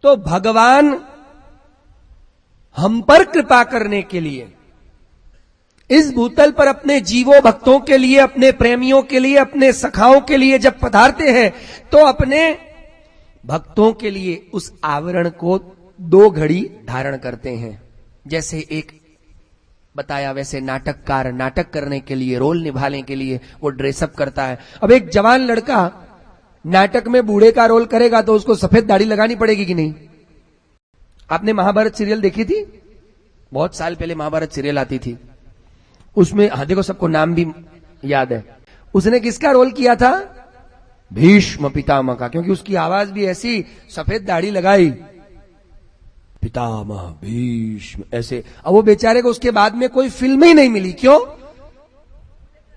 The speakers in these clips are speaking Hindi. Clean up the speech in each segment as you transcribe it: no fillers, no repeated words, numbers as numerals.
तो भगवान हम पर कृपा करने के लिए इस भूतल पर अपने जीवों भक्तों के लिए, अपने प्रेमियों के लिए, अपने सखाओं के लिए जब पधारते हैं तो अपने भक्तों के लिए उस आवरण को 2 घड़ी धारण करते हैं। जैसे एक बताया वैसे नाटककार नाटक करने के लिए, रोल निभाने के लिए वो ड्रेसअप करता है। अब एक जवान लड़का नाटक में बूढ़े का रोल करेगा तो उसको सफेद दाढ़ी लगानी पड़ेगी कि नहीं? आपने महाभारत सीरियल देखी थी? बहुत साल पहले महाभारत सीरियल आती थी, उसमें हाँ देखो सबको नाम भी याद है। उसने किसका रोल किया था? भीष्म पितामह का, क्योंकि उसकी आवाज भी ऐसी, सफेद दाढ़ी लगाई, पितामह भीष्म ऐसे। अब वो बेचारे को उसके बाद में कोई फिल्म ही नहीं मिली। क्यों?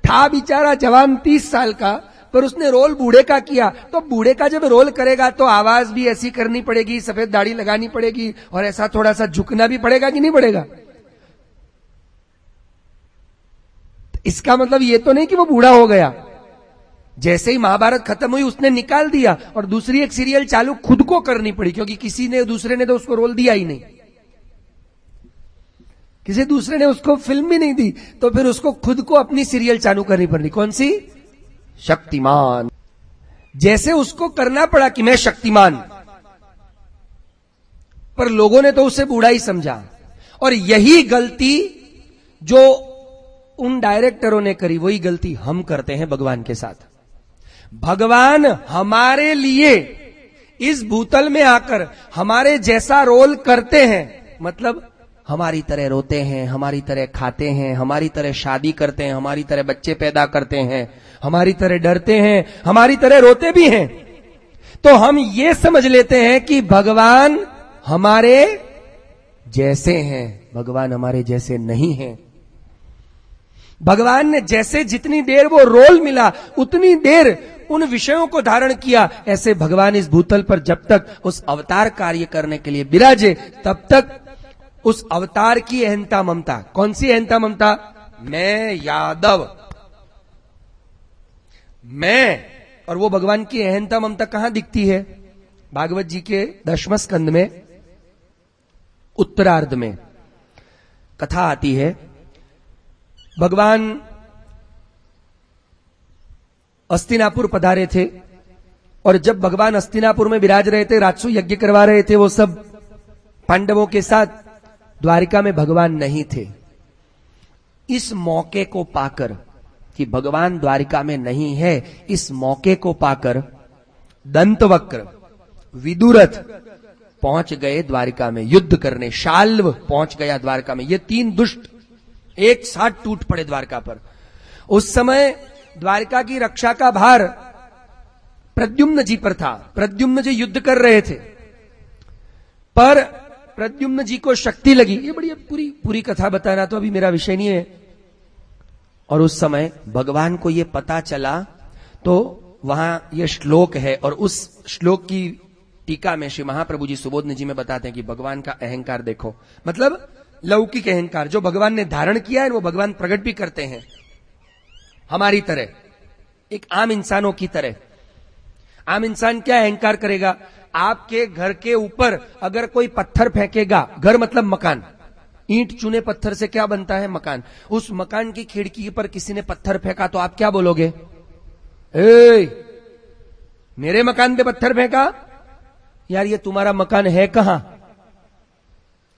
था बेचारा जवान 30 साल का, पर उसने रोल बूढ़े का किया। तो बूढ़े का जब रोल करेगा तो आवाज भी ऐसी करनी पड़ेगी, सफेद दाढ़ी लगानी पड़ेगी और ऐसा थोड़ा सा झुकना भी पड़ेगा कि नहीं पड़ेगा? इसका मतलब ये तो नहीं कि वो बूढ़ा हो गया। जैसे ही महाभारत खत्म हुई उसने निकाल दिया और दूसरी एक सीरियल चालू खुद को करनी पड़ी, क्योंकि किसी ने दूसरे ने तो उसको रोल दिया ही नहीं, किसी दूसरे ने उसको फिल्म भी नहीं दी, तो फिर उसको खुद को अपनी सीरियल चालू करनी पड़ी। कौन सी? शक्तिमान। जैसे उसको करना पड़ा कि मैं शक्तिमान, पर लोगों ने तो उसे बूढ़ा ही समझा। और यही गलती जो उन डायरेक्टरों ने करी, वही गलती हम करते हैं भगवान के साथ। भगवान हमारे लिए इस भूतल में आकर हमारे जैसा रोल करते हैं, मतलब हमारी तरह रोते हैं, हमारी तरह खाते हैं, हमारी तरह शादी करते हैं, हमारी तरह बच्चे पैदा करते हैं, हमारी तरह डरते हैं, हमारी तरह रोते भी हैं। तो हम ये समझ लेते हैं कि भगवान हमारे जैसे हैं। भगवान हमारे जैसे नहीं हैं। भगवान ने जैसे जितनी देर वो रोल मिला उतनी देर उन विषयों को धारण किया। ऐसे भगवान इस भूतल पर जब तक उस अवतार कार्य करने के लिए विराजे, तब तक उस अवतार की अहंता ममता, कौन सी अहंता ममता? मैं यादव, मैं। और वो भगवान की अहंता ममता कहां दिखती है? भागवत जी के 10वें स्कंद में उत्तरार्ध में कथा आती है। भगवान हस्तिनापुर पधारे थे और जब भगवान हस्तिनापुर में विराज रहे थे, राजसू यज्ञ करवा रहे थे वो सब पांडवों के साथ, द्वारिका में भगवान नहीं थे। इस मौके को पाकर कि भगवान द्वारिका में नहीं है, इस मौके को पाकर दंतवक्र, विदुरथ पहुंच गए द्वारिका में युद्ध करने। शाल्व पहुंच गया द्वारिका में। ये 3 दुष्ट एक साथ टूट पड़े द्वारका पर। उस समय द्वारका की रक्षा का भार प्रद्युम्न जी पर था। प्रद्युम्न जी युद्ध कर रहे थे, पर प्रद्युम्न जी को शक्ति लगी। ये बड़ी पूरी कथा बताना तो अभी मेरा विषय नहीं है। और उस समय भगवान को ये पता चला, तो वहां ये श्लोक है और उस श्लोक की टीका में श्री महाप्रभु जी सुबोधन जी में बताते हैं कि भगवान का अहंकार देखो, मतलब लौकिक अहंकार जो भगवान ने धारण किया है वो भगवान प्रकट भी करते हैं हमारी तरह, एक आम इंसानों की तरह। आम इंसान क्या अहंकार करेगा? आपके घर के ऊपर अगर कोई पत्थर फेंकेगा, घर मतलब मकान, ईंट चूने पत्थर से क्या बनता है? मकान। उस मकान की खिड़की पर किसी ने पत्थर फेंका तो आप क्या बोलोगे? मेरे मकान पे पत्थर फेंका? यार ये तुम्हारा मकान है कहां?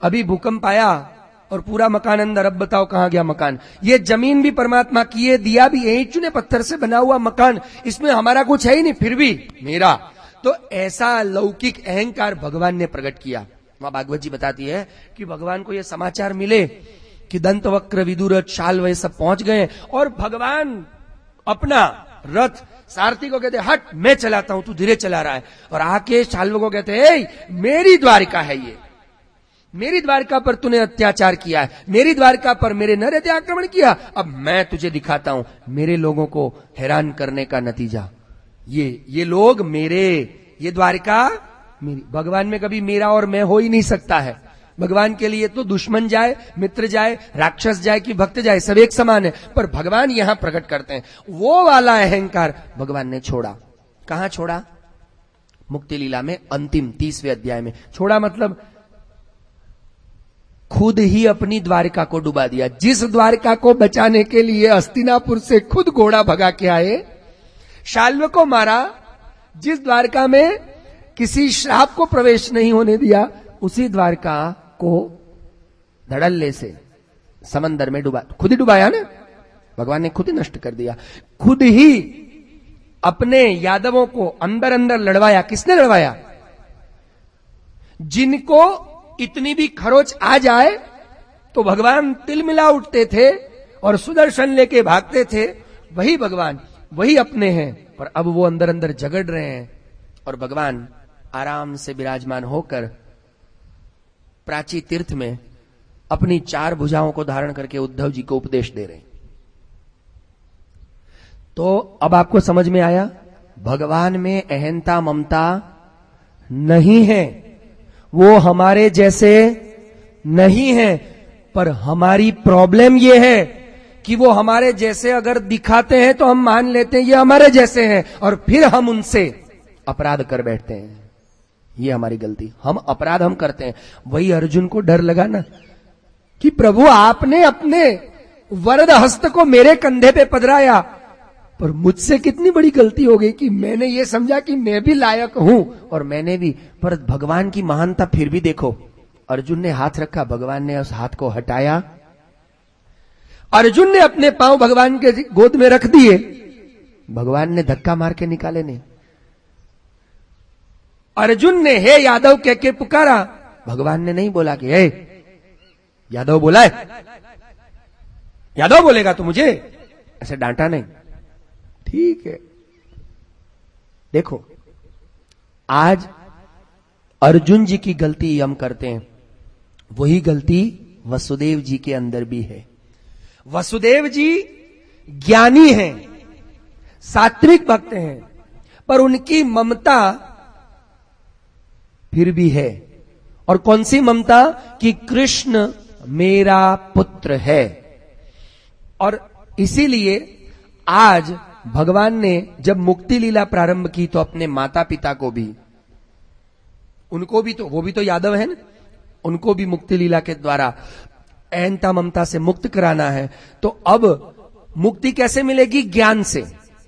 अभी भूकंप आया और पूरा मकान अंदर, अब बताओ कहां गया मकान? ये जमीन भी परमात्मा की है, दिया भी यही चुने पत्थर से बना हुआ मकान, इसमें हमारा कुछ है ही नहीं, फिर भी मेरा। तो ऐसा लौकिक अहंकार भगवान ने प्रकट किया। वहां भागवत जी बताती है कि भगवान को यह समाचार मिले कि दंतवक्र, विदुरथ, शाल्व ये सब पहुंच गए और भगवान अपना रथ सारथी को कहते हट मैं चलाता हूं, तू धीरे चला रहा है। और आके शाल्व को कहते मेरी द्वारिका है ये, मेरी द्वारिका पर तूने अत्याचार किया है, मेरी द्वारिका पर मेरे नर ने आक्रमण किया, अब मैं तुझे दिखाता हूं मेरे लोगों को हैरान करने का नतीजा। ये लोग मेरे, ये द्वारिका मेरी। भगवान में कभी मेरा और मैं हो ही नहीं सकता है। भगवान के लिए तो दुश्मन जाए, मित्र जाए, राक्षस जाए कि भक्त जाए, सब एक समान है। पर भगवान यहां प्रकट करते हैं। वो वाला अहंकार भगवान ने छोड़ा। कहां छोड़ा? मुक्ति लीला में अंतिम 30वें अध्याय में। छोड़ा मतलब खुद ही अपनी द्वारिका को डुबा दिया। जिस द्वारिका को बचाने के लिए हस्तिनापुर से खुद घोड़ा भगा के आए, शाल्व को मारा, जिस द्वारका में किसी श्राप को प्रवेश नहीं होने दिया, उसी द्वारका को धड़ल्ले से समंदर में डुबा, खुद ही डुबाया ना, भगवान ने खुद ही नष्ट कर दिया। खुद ही अपने यादवों को अंदर अंदर लड़वाया। किसने लड़वाया? जिनको इतनी भी खरोच आ जाए तो भगवान तिलमिला उठते थे और सुदर्शन लेके भागते थे। वही भगवान, वही अपने हैं, पर अब वो अंदर अंदर झगड़ रहे हैं और भगवान आराम से विराजमान होकर प्राची तीर्थ में अपनी 4 भुजाओं को धारण करके उद्धव जी को उपदेश दे रहे हैं। तो अब आपको समझ में आया, भगवान में अहंता ममता नहीं है, वो हमारे जैसे नहीं है, पर हमारी प्रॉब्लम ये है कि वो हमारे जैसे अगर दिखाते हैं तो हम मान लेते हैं ये हमारे जैसे हैं, और फिर हम उनसे अपराध कर बैठते हैं। ये हमारी गलती, हम अपराध हम करते हैं। वही अर्जुन को डर लगा ना कि प्रभु आपने अपने वरद हस्त को मेरे कंधे पे पधराया, पर मुझसे कितनी बड़ी गलती हो गई कि मैंने ये समझा कि मैं भी लायक हूं और मैंने भी, पर भगवान की महानता फिर भी देखो। अर्जुन ने हाथ रखा, भगवान ने उस हाथ को हटाया, अर्जुन ने अपने पांव भगवान के गोद में रख दिए, भगवान ने धक्का मार के निकाले नहीं। अर्जुन ने हे यादव कह के पुकारा, भगवान ने नहीं बोला कि हे यादव बोला है, यादव बोलेगा तो मुझे ऐसे डांटा नहीं। ठीक है, देखो आज अर्जुन जी की गलती हम करते हैं, वही गलती वसुदेव जी के अंदर भी है। वसुदेव जी ज्ञानी हैं, सात्विक भक्त हैं, पर उनकी ममता फिर भी है। और कौन सी ममता? कि कृष्ण मेरा पुत्र है। और इसीलिए आज भगवान ने जब मुक्ति लीला प्रारंभ की तो अपने माता पिता को भी, उनको भी तो, वो भी तो यादव है ना, उनको भी मुक्ति लीला के द्वारा अहंता ममता से मुक्त कराना है। तो अब मुक्ति कैसे मिलेगी? ज्ञान से।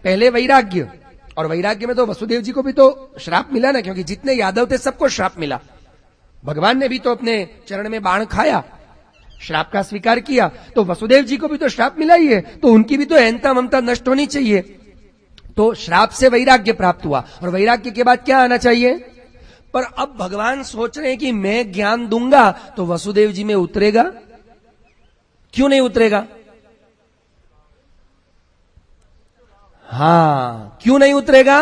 पहले वैराग्य, और वैराग्य में तो वसुदेव जी को भी तो श्राप मिला ना, क्योंकि जितने यादव थे सबको श्राप मिला। भगवान ने भी तो अपने चरण में बाण खाया, श्राप का स्वीकार किया, तो वसुदेव जी को भी तो श्राप मिला ही है, तो उनकी भी तो अहंता ममता नष्ट होनी चाहिए। तो श्राप से वैराग्य प्राप्त हुआ, और वैराग्य के बाद क्या आना चाहिए? पर अब भगवान सोच रहे हैं कि मैं ज्ञान दूंगा तो वसुदेव जी में उतरेगा, क्यों नहीं उतरेगा? हां, क्यों नहीं उतरेगा?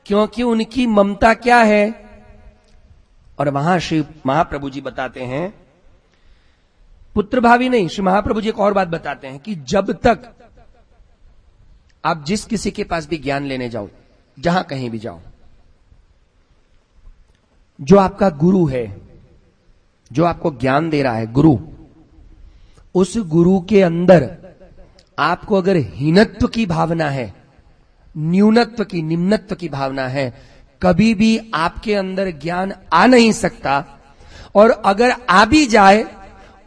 क्योंकि उनकी ममता क्या है? और वहां श्री महाप्रभु जी बताते हैं, पुत्र भावी नहीं, श्री महाप्रभु जी एक और बात बताते हैं कि जब तक आप जिस किसी के पास भी ज्ञान लेने जाओ, जहां कहीं भी जाओ, जो आपका गुरु है, जो आपको ज्ञान दे रहा है, गुरु, उस गुरु के अंदर आपको अगर हीनत्व की भावना है, न्यूनत्व की, निम्नत्व की भावना है, कभी भी आपके अंदर ज्ञान आ नहीं सकता। और अगर आ भी जाए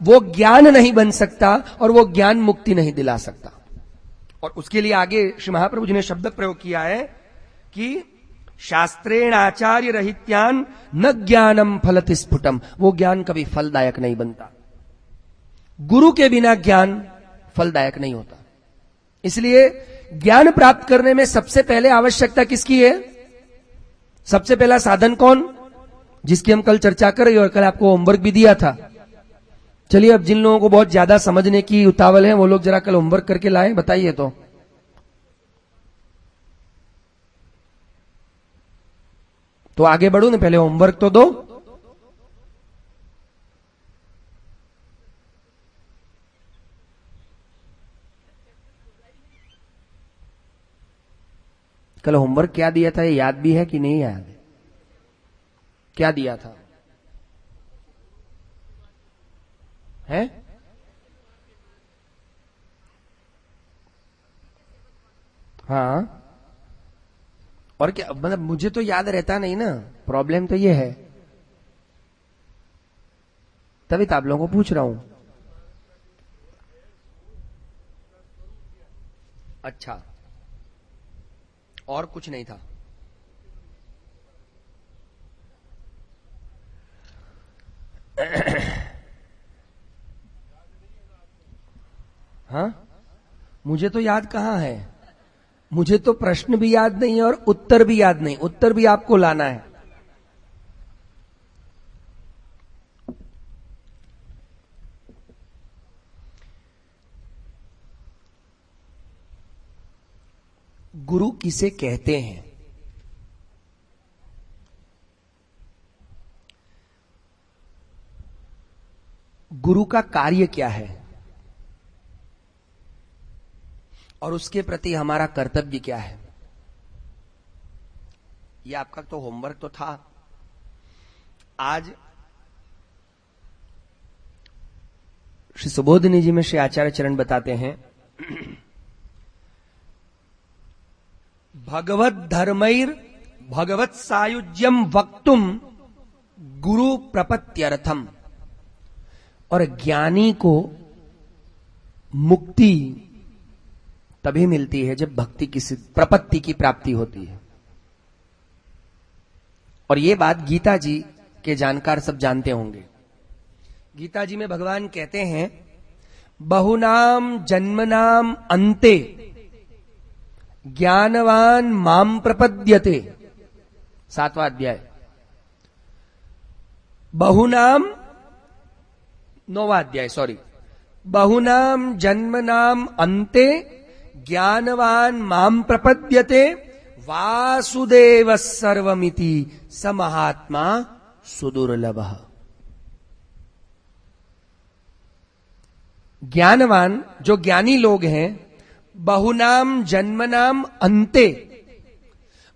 वो ज्ञान नहीं बन सकता, और वो ज्ञान मुक्ति नहीं दिला सकता। और उसके लिए आगे श्री महाप्रभु जी ने शब्द प्रयोग किया है कि शास्त्रेण आचार्य रहित्यान न ज्ञानम फलति स्फुटम, वो ज्ञान कभी फलदायक नहीं बनता। गुरु के बिना ज्ञान फलदायक नहीं होता। इसलिए ज्ञान प्राप्त करने में सबसे पहले आवश्यकता किसकी है? सबसे पहला साधन कौन? जिसकी हम कल चर्चा कर रहे, और कल आपको होमवर्क भी दिया था। चलिए, अब जिन लोगों को बहुत ज्यादा समझने की उतावल है वो लोग जरा कल होमवर्क करके लाएं, बताइए। तो आगे बढ़ो ना, पहले होमवर्क तो दो। कल होमवर्क क्या दिया था, ये याद भी है कि नहीं याद? क्या दिया था? है? हाँ, और क्या, मतलब मुझे तो याद रहता नहीं ना, प्रॉब्लम तो ये है, तभी तो आप लोगों को पूछ रहा हूं। अच्छा, और कुछ नहीं था? हाँ, मुझे तो याद कहां है, मुझे तो प्रश्न भी याद नहीं है और उत्तर भी याद नहीं, उत्तर भी आपको लाना है। गुरु किसे कहते हैं? गुरु का कार्य क्या है और उसके प्रति हमारा कर्तव्य क्या है? ये आपका तो होमवर्क तो था। आज श्री सुबोधिनी जी में श्री आचार्य चरण बताते हैं, भगवत धर्मैर भगवत सायुज्यम वक्तुम गुरु प्रपत्त्यर्थम। और ज्ञानी को मुक्ति तभी मिलती है जब भक्ति की प्रपत्ति की प्राप्ति होती है। और ये बात गीता जी के जानकार सब जानते होंगे। गीता जी में भगवान कहते हैं, बहुनाम जन्मनाम अन्ते ज्ञानवान माम प्रपद्यते। 7वां अध्याय। बहुनाम 9वां अध्याय, सॉरी। बहुनाम जन्मनाम अन्ते ज्ञानवान माम प्रपद्यते वासुदेव सर्वमिति स महात्मा सुदुर्लभः। ज्ञानवान जो ज्ञानी लोग हैं, बहुनाम जन्मनाम अन्ते,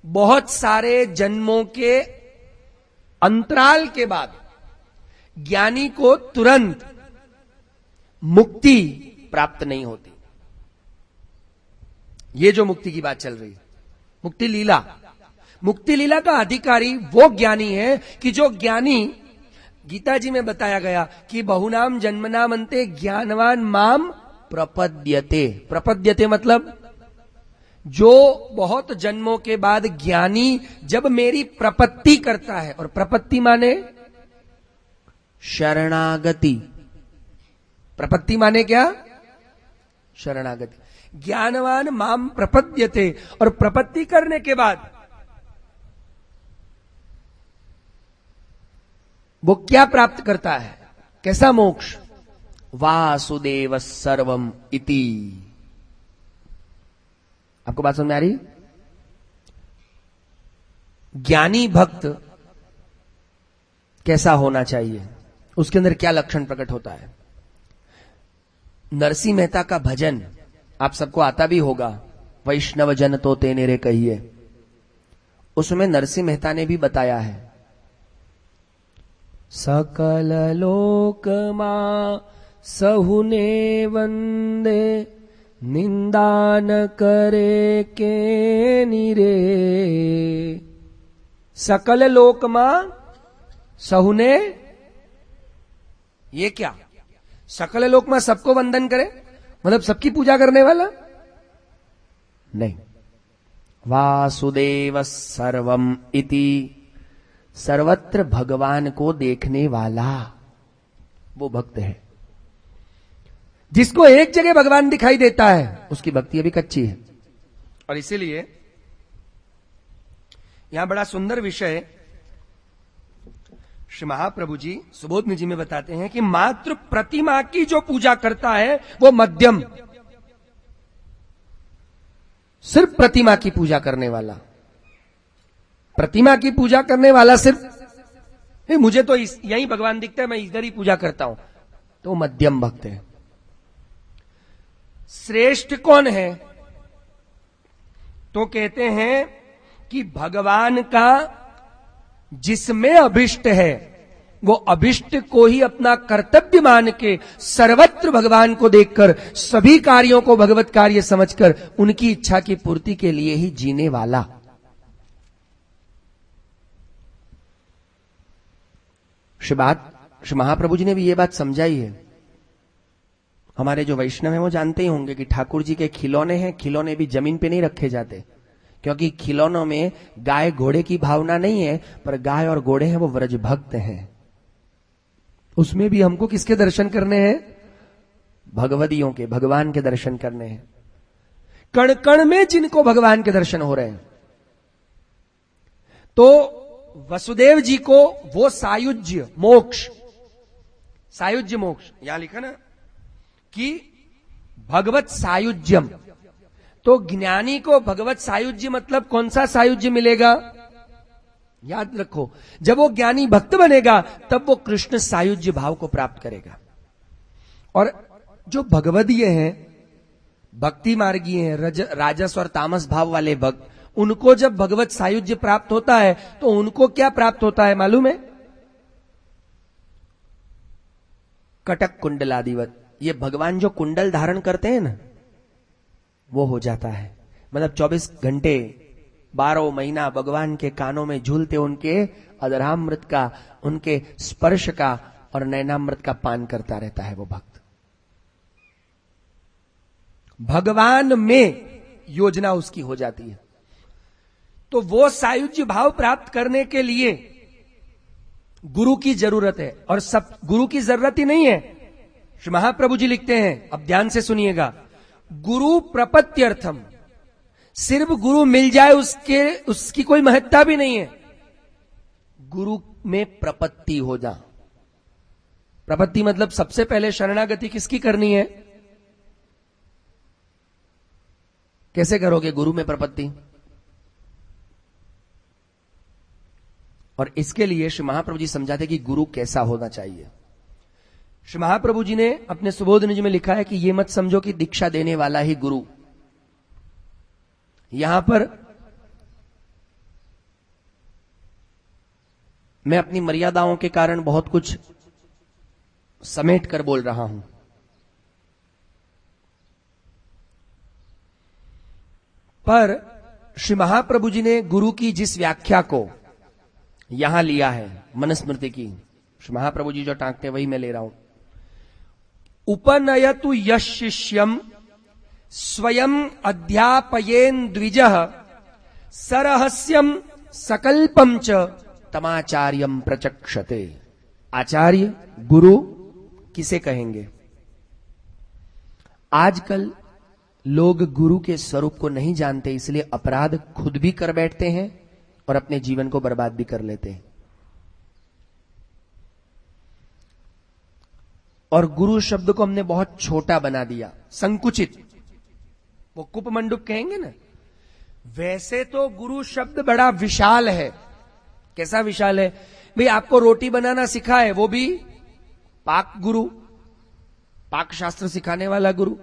बहुत सारे जन्मों के अंतराल के बाद ज्ञानी को तुरंत मुक्ति प्राप्त नहीं होती। ये जो मुक्ति की बात चल रही है, मुक्ति लीला, मुक्ति लीला का अधिकारी वो ज्ञानी है कि जो ज्ञानी, गीता जी में बताया गया कि बहुनाम जन्मनाम अन्ते ज्ञानवान माम प्रपद्यते। प्रपद्यते मतलब जो बहुत जन्मों के बाद ज्ञानी जब मेरी प्रपत्ति करता है, और प्रपत्ति माने शरणागति। प्रपत्ति माने क्या? शरणागति। ज्ञानवान माम प्रपद्यते, और प्रपत्ति करने के बाद वो क्या प्राप्त करता है? कैसा मोक्ष? वासुदेव सर्वम इति। आपको बात समझ में आ रही? ज्ञानी भक्त कैसा होना चाहिए, उसके अंदर क्या लक्षण प्रकट होता है? नरसिंह मेहता का भजन आप सबको आता भी होगा, वैष्णव जन तो तेने रे कहिए। उसमें नरसिंह मेहता ने भी बताया है, सकल लोक मा सहुने वंदे निंदा न करे के निरे। सकल लोक मा सहुने, ये क्या? सकल लोक में सबको वंदन करे मतलब सबकी पूजा करने वाला नहीं। वासुदेव सर्वम इति, सर्वत्र भगवान को देखने वाला वो भक्त है। जिसको एक जगह भगवान दिखाई देता है उसकी भक्ति अभी कच्ची है। और इसीलिए यहां बड़ा सुंदर विषय श्री महाप्रभु जी सुबोधनी जी में बताते हैं कि मात्र प्रतिमा की जो पूजा करता है वो मध्यम, सिर्फ प्रतिमा की पूजा करने वाला, प्रतिमा की पूजा करने वाला सिर्फ मुझे तो यही भगवान दिखता है, मैं इधर ही पूजा करता हूं, तो मध्यम भक्त है। श्रेष्ठ कौन है? तो कहते हैं कि भगवान का जिसमें अभिष्ट है वो अभिष्ट को ही अपना कर्तव्य मान के सर्वत्र भगवान को देखकर सभी कार्यों को भगवत कार्य समझकर उनकी इच्छा की पूर्ति के लिए ही जीने वाला, श्री महाप्रभु जी ने भी ये बात समझाई है। हमारे जो वैष्णव हैं वो जानते ही होंगे कि ठाकुर जी के खिलौने हैं, खिलौने भी जमीन पे नहीं रखे जाते, क्योंकि खिलौनों में गाय घोड़े की भावना नहीं है, पर गाय और घोड़े हैं वो व्रज भक्त हैं। उसमें भी हमको किसके दर्शन करने हैं? भगवदियों के, भगवान के दर्शन करने हैं। कण कण में जिनको भगवान के दर्शन हो रहे हैं। तो वसुदेव जी को वो सायुज्य मोक्ष, सायुज्य मोक्ष यहां लिखा ना कि भगवत सायुज्यम, तो ज्ञानी को भगवत सायुज्य मतलब कौन सा सायुज्य मिलेगा? याद रखो, जब वो ज्ञानी भक्त बनेगा तब वो कृष्ण सायुज्य भाव को प्राप्त करेगा। और जो भगवदीय हैं, भक्ति मार्गीय हैं, राजस और तामस भाव वाले भक्त, उनको जब भगवत सायुज्य प्राप्त होता है तो उनको क्या प्राप्त होता है मालूम है? कटक कुंडलादिवत, ये भगवान जो कुंडल धारण करते हैं ना, वो हो जाता है। मतलब 24 घंटे 12 महीना भगवान के कानों में झूलते उनके अधरामृत का, उनके स्पर्श का और नैनामृत का पान करता रहता है वो भक्त। भगवान में योजना उसकी हो जाती है। तो वो सायुज्य भाव प्राप्त करने के लिए गुरु की जरूरत है। और सब गुरु की जरूरत ही नहीं है। श्री महाप्रभु जी लिखते हैं, अब ध्यान से सुनिएगा, गुरु प्रपत्त्यर्थम, सिर्फ गुरु मिल जाए उसकी कोई महत्ता भी नहीं है। गुरु में प्रपत्ति हो जा। प्रपत्ति मतलब सबसे पहले शरणागति किसकी करनी है? कैसे करोगे गुरु में प्रपत्ति? और इसके लिए श्री महाप्रभु जी समझाते कि गुरु कैसा होना चाहिए। श्री महाप्रभु जी ने अपने सुबोध निज में लिखा है कि ये मत समझो कि दीक्षा देने वाला ही गुरु। यहां पर मैं अपनी मर्यादाओं के कारण बहुत कुछ समेट कर बोल रहा हूं। पर श्री महाप्रभु जी ने गुरु की जिस व्याख्या को यहां लिया है, मनुस्मृति की, श्री महाप्रभु जी जो टांकते वही मैं ले रहा हूं। उपनयतु यश शिष्यम स्वयं अध्यापयेन द्विजः सरहस्यम सकल्पम च तमाचार्यम प्रचक्षते। आचार्य गुरु किसे कहेंगे? आजकल लोग गुरु के स्वरूप को नहीं जानते, इसलिए अपराध खुद भी कर बैठते हैं और अपने जीवन को बर्बाद भी कर लेते हैं। और गुरु शब्द को हमने बहुत छोटा बना दिया, संकुचित। वो कुपमंडुप कहेंगे ना, वैसे तो गुरु शब्द बड़ा विशाल है। कैसा विशाल है भाई? आपको रोटी बनाना सिखाए वो भी पाक गुरु, पाक शास्त्र सिखाने वाला गुरु।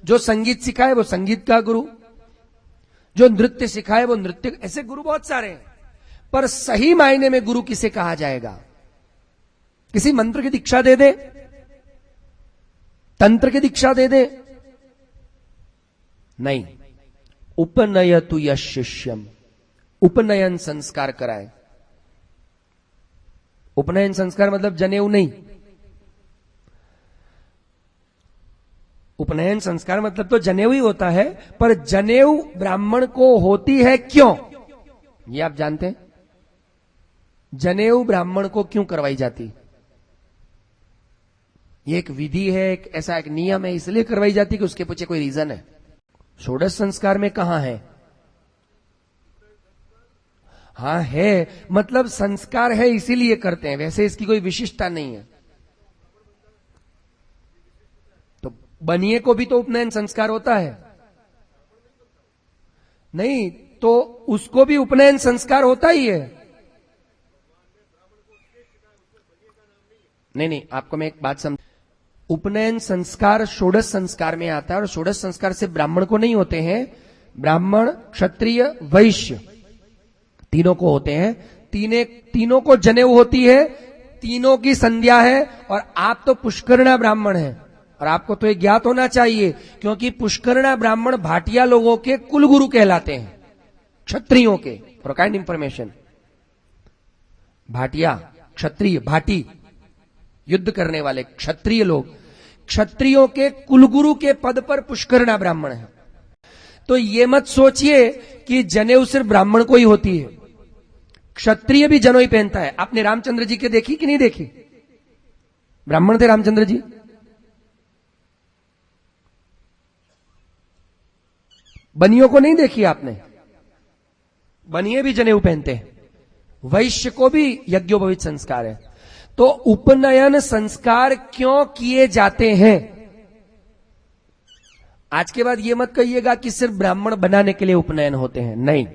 जो संगीत सिखाए वो संगीत का गुरु, जो नृत्य सिखाए वो नृत्य। ऐसे गुरु बहुत सारे हैं, पर सही मायने में गुरु किसे कहा जाएगा? किसी मंत्र की दीक्षा दे दे, तंत्र की दीक्षा दे दे, नहीं। उपनयतु यश शिष्यम, उपनयन संस्कार कराए। उपनयन संस्कार मतलब जनेऊ नहीं। उपनयन संस्कार मतलब तो जनेऊ ही होता है, पर जनेऊ ब्राह्मण को होती है क्यों, ये आप जानते हैं? जनेऊ ब्राह्मण को क्यों करवाई जाती? ये एक विधि है, एक ऐसा एक नियम है, इसलिए करवाई जाती कि उसके पीछे कोई रीजन है। षोडश संस्कार में कहां है? हां है, मतलब संस्कार है इसीलिए करते हैं, वैसे इसकी कोई विशिष्टता नहीं है। तो बनिए को भी तो उपनयन संस्कार होता है, नहीं तो उसको भी उपनयन संस्कार होता ही है। नहीं, आपको मैं एक बात समझ, उपनयन संस्कार षोडश संस्कार में आता है, और षोडश संस्कार से ब्राह्मण को नहीं होते हैं, ब्राह्मण क्षत्रिय वैश्य तीनों को होते हैं। तीनों को जनेऊ होती है, तीनों की संध्या है। और आप तो पुष्करणा ब्राह्मण हैं, और आपको तो ये ज्ञात होना चाहिए, क्योंकि पुष्करणा ब्राह्मण भाटिया लोगों के कुलगुरु कहलाते हैं, क्षत्रियों के। फॉर काइंड इंफॉर्मेशन, भाटिया क्षत्रिय, भाटी युद्ध करने वाले क्षत्रिय लोग, क्षत्रियों के कुलगुरु के पद पर पुष्करणा ब्राह्मण है। तो ये मत सोचिए कि जनेऊ सिर्फ ब्राह्मण को ही होती है, क्षत्रिय भी जनोई पहनता है। आपने रामचंद्र जी के देखी कि नहीं देखी? ब्राह्मण थे रामचंद्र जी। बनियों को नहीं देखी आपने? बनिए भी जनेऊ पहनते हैं। वैश्य को भी यज्ञोपवीत संस्कार है। तो उपनयन संस्कार क्यों किए जाते हैं? आज के बाद यह मत कहिएगा कि सिर्फ ब्राह्मण बनाने के लिए उपनयन होते हैं, नहीं।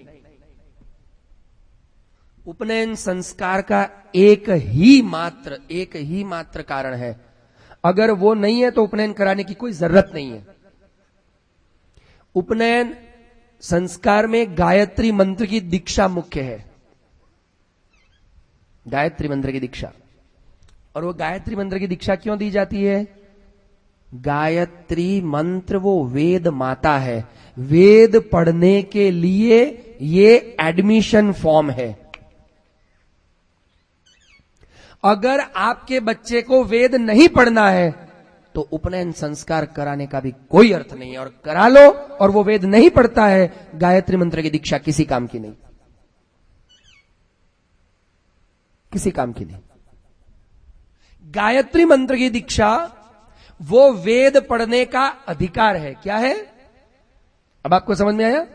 उपनयन संस्कार का एक ही मात्र कारण है। अगर वो नहीं है तो उपनयन कराने की कोई जरूरत नहीं है। उपनयन संस्कार में गायत्री मंत्र की दीक्षा मुख्य है, गायत्री मंत्र की दीक्षा। और वो गायत्री मंत्र की दीक्षा क्यों दी जाती है? गायत्री मंत्र वो वेद माता है, वेद पढ़ने के लिए ये एडमिशन फॉर्म है। अगर आपके बच्चे को वेद नहीं पढ़ना है तो उपनयन संस्कार कराने का भी कोई अर्थ नहीं है। और करा लो और वो वेद नहीं पढ़ता है, गायत्री मंत्र की दीक्षा किसी काम की नहीं, किसी काम की नहीं। गायत्री मंत्र की दीक्षा वो वेद पढ़ने का अधिकार है। क्या है? अब आपको समझ में आया?